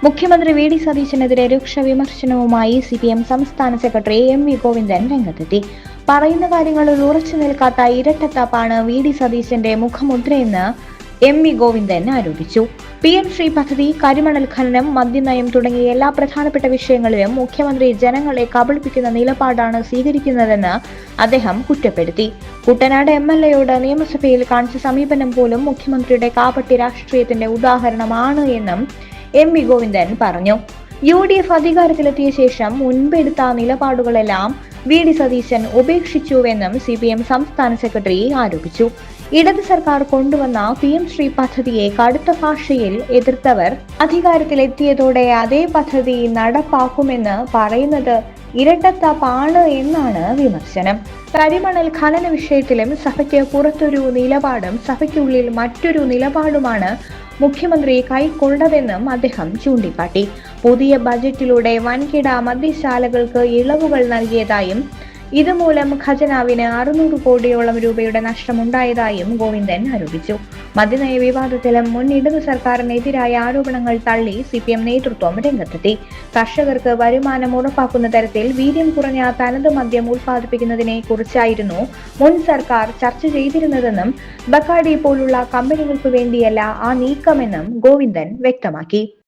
മുഖ്യമന്ത്രി V D സതീശനെതിരെ രൂക്ഷ വിമർശനവുമായി CPM സംസ്ഥാന സെക്രട്ടറി MV ഗോവിന്ദൻ രംഗത്തെത്തി. പറയുന്ന കാര്യങ്ങളിൽ ഉറച്ചു നിൽക്കാത്ത ഇരട്ടത്താപ്പാണ് വി ഡി സതീശന്റെ മുഖമുദ്രയെന്ന് MV ഗോവിന്ദൻ ആരോപിച്ചു. PM ശ്രീ പദ്ധതി, കരിമണൽ ഖനനം, മദ്യനയം തുടങ്ങിയ എല്ലാ പ്രധാനപ്പെട്ട വിഷയങ്ങളിലും മുഖ്യമന്ത്രി ജനങ്ങളെ കബളിപ്പിക്കുന്ന നിലപാടാണ് സ്വീകരിക്കുന്നതെന്ന് അദ്ദേഹം കുറ്റപ്പെടുത്തി. കുട്ടനാട് MLAയോട് നിയമസഭയിൽ കാണിച്ച സമീപനം പോലും മുഖ്യമന്ത്രിയുടെ കാപട്യ രാഷ്ട്രീയത്തിന്റെ ഉദാഹരണമാണ് എന്നും MV ഗോവിന്ദൻ പറഞ്ഞു. UDF അധികാരത്തിലെത്തിയ ശേഷം മുൻപെടുത്ത നിലപാടുകളെല്ലാം വി ഡി സതീശൻ ഉപേക്ഷിച്ചുവെന്നും CPM സംസ്ഥാന സെക്രട്ടറി ആരോപിച്ചു. ഇടത് സർക്കാർ കൊണ്ടുവന്ന PM ശ്രീ പദ്ധതിയെ കടുത്ത ഭാഷയിൽ എതിർത്തവർ അധികാരത്തിലെത്തിയതോടെ അതേ പദ്ധതി നടപ്പാക്കുമെന്ന് പറയുന്നത് ഇരട്ടത്താപ്പാണ് എന്നാണ് വിമർശനം. കരിമണൽ ഖനന വിഷയത്തിലും സഭയ്ക്ക് പുറത്തൊരു നിലപാടും സഭയ്ക്കുള്ളിൽ മറ്റൊരു നിലപാടുമാണ് മുഖ്യമന്ത്രി കൈക്കൊണ്ടതെന്നും അദ്ദേഹം ചൂണ്ടിക്കാട്ടി. പുതിയ ബജറ്റിലൂടെ വൻകിട മദ്യശാലകൾക്ക് ഇളവുകൾ നൽകിയതായും ഇതുമൂലം ഖജനാവിന് 600 കോടിയോളം രൂപയുടെ നഷ്ടമുണ്ടായതായും ഗോവിന്ദൻ ആരോപിച്ചു. മദ്യനയ വിവാദത്തിലും മുൻ ഇടതു സർക്കാരിനെതിരായ ആരോപണങ്ങൾ തള്ളി CPM നേതൃത്വം രംഗത്തെത്തി. കർഷകർക്ക് വരുമാനം ഉറപ്പാക്കുന്ന തരത്തിൽ വീര്യം കുറഞ്ഞ തനത് മദ്യം ഉൽപ്പാദിപ്പിക്കുന്നതിനെ കുറിച്ചായിരുന്നു മുൻ സർക്കാർ ചർച്ച ചെയ്തിരുന്നതെന്നും ബക്കാഡി പോലുള്ള കമ്പനികൾക്ക് വേണ്ടിയല്ല ആ നീക്കമെന്നും ഗോവിന്ദൻ വ്യക്തമാക്കി.